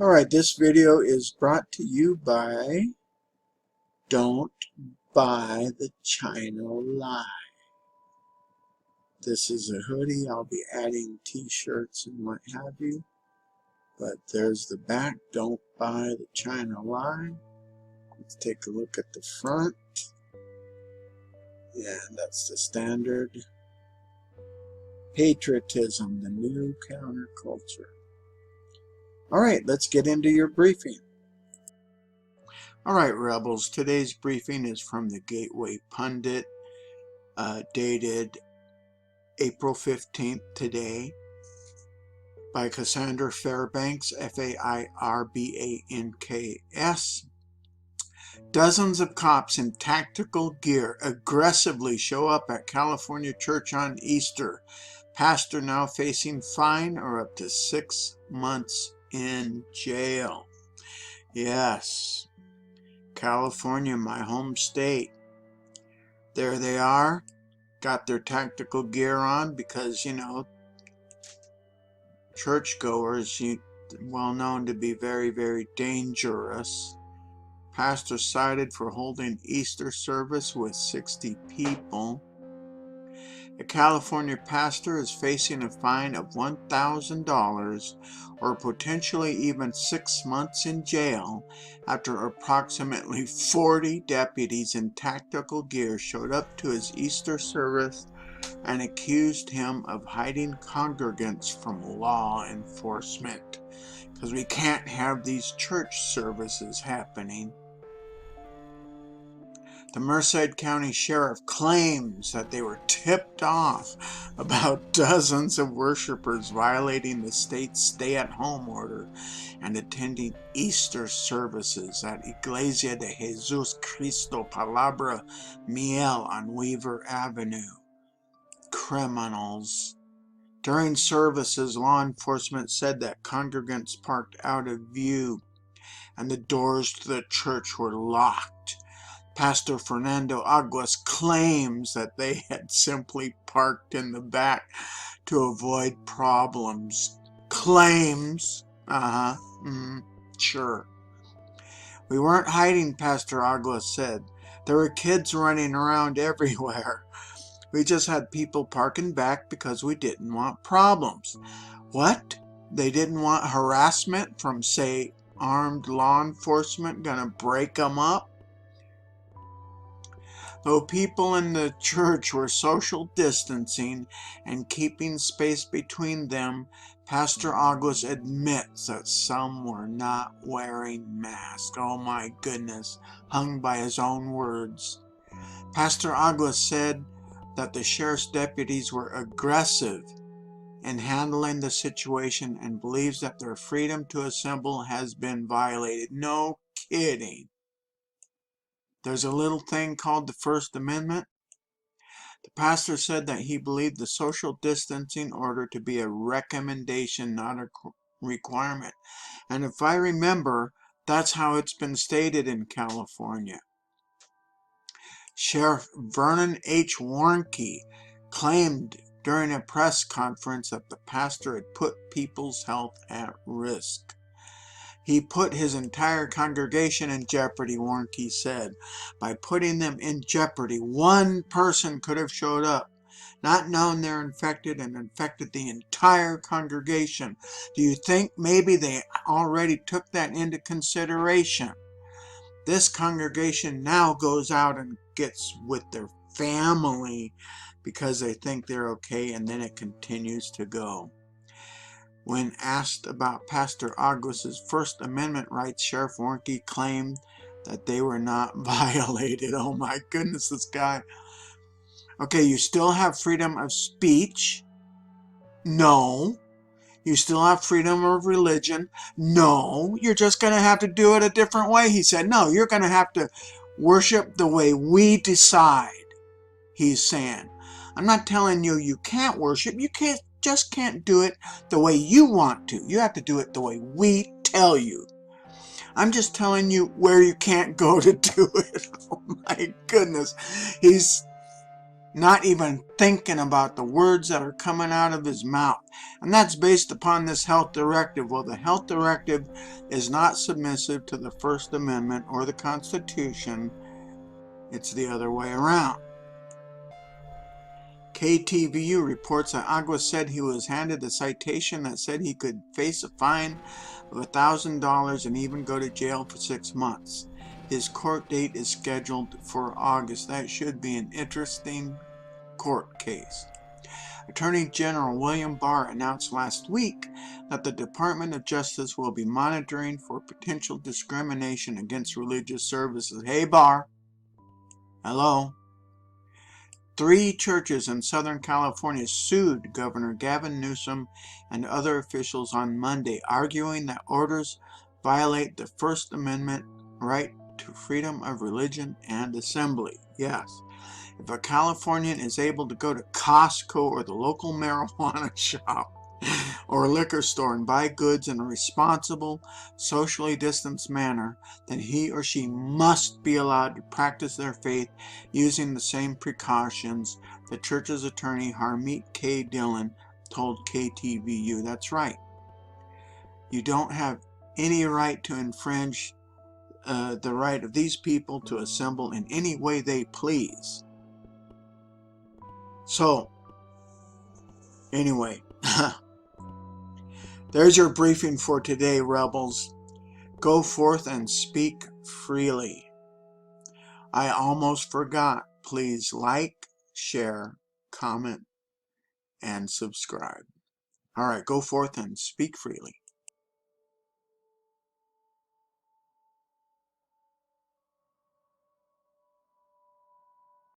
Alright, this video is brought to you by Don't Buy the China Lie. This is a hoodie. I'll be adding t-shirts and what have you. But there's the back. Don't buy the China Lie. Let's take a look at the front. Yeah, that's the standard. Patriotism, the new counterculture. Alright, let's get into your briefing. Alright, Rebels, today's briefing is from the Gateway Pundit, dated April 15th today, by Cassandra Fairbanks, Fairbanks. Dozens of cops in tactical gear aggressively show up at California church on Easter. Pastor now facing fine or up to 6 months in jail. Yes, California, my home state. There they are, got their tactical gear on because, you know, churchgoers, well known to be very, very dangerous. Pastor cited for holding Easter service with 60 people. A California pastor is facing a fine of $1,000 or potentially even 6 months in jail after approximately 40 deputies in tactical gear showed up to his Easter service and accused him of hiding congregants from law enforcement. Because we can't have these church services happening. The Merced County Sheriff claims that they were tipped off about dozens of worshipers violating the state's stay-at-home order and attending Easter services at Iglesia de Jesus Cristo Palabra Miel on Weaver Avenue. Criminals. During services, law enforcement said that congregants parked out of view and the doors to the church were locked. Pastor Fernando Aguas claims that they had simply parked in the back to avoid problems. Claims. Sure. We weren't hiding, Pastor Aguas said. There were kids running around everywhere. We just had people parking back because we didn't want problems. What? They didn't want harassment from, say, armed law enforcement gonna break them up? Though people in the church were social distancing and keeping space between them, Pastor Aguas admits that some were not wearing masks. Oh my goodness, hung by his own words. Pastor Aguas said that the sheriff's deputies were aggressive in handling the situation and believes that their freedom to assemble has been violated. No kidding. There's a little thing called the First Amendment. The pastor said that he believed the social distancing order to be a recommendation, not a requirement. And if I remember, that's how it's been stated in California. Sheriff Vernon H. Warnke claimed during a press conference that the pastor had put people's health at risk. He put his entire congregation in jeopardy, Warnke said. By putting them in jeopardy, one person could have showed up, not known they're infected, and infected the entire congregation. Do you think maybe they already took that into consideration? This congregation now goes out and gets with their family because they think they're okay, and then it continues to go. When asked about Pastor Aguas's First Amendment rights, Sheriff Warnke claimed that they were not violated. Oh my goodness, this guy. Okay, you still have freedom of speech? No. You still have freedom of religion? No. You're just going to have to do it a different way, he said. No, you're going to have to worship the way we decide, he's saying. I'm not telling you you can't worship. You just can't do it the way you want to. You have to do it the way we tell you. I'm just telling you where you can't go to do it. Oh my goodness. He's not even thinking about the words that are coming out of his mouth. And that's based upon this health directive. Well, the health directive is not submissive to the First Amendment or the Constitution. It's the other way around. KTVU reports that Aguas said he was handed a citation that said he could face a fine of $1,000 and even go to jail for 6 months. His court date is scheduled for August. That should be an interesting court case. Attorney General William Barr announced last week that the Department of Justice will be monitoring for potential discrimination against religious services. Hey, Barr. Hello. 3 churches in Southern California sued Governor Gavin Newsom and other officials on Monday, arguing that orders violate the First Amendment right to freedom of religion and assembly. Yes. If a Californian is able to go to Costco or the local marijuana shop or liquor store and buy goods in a responsible, socially distanced manner, then he or she must be allowed to practice their faith using the same precautions, the church's attorney Harmeet K. Dillon told KTVU. That's right. You don't have any right to infringe the right of these people to assemble in any way they please. So, anyway, there's your briefing for today, rebels. Go forth and speak freely. I almost forgot. Please like, share, comment, and subscribe. All right, go forth and speak freely.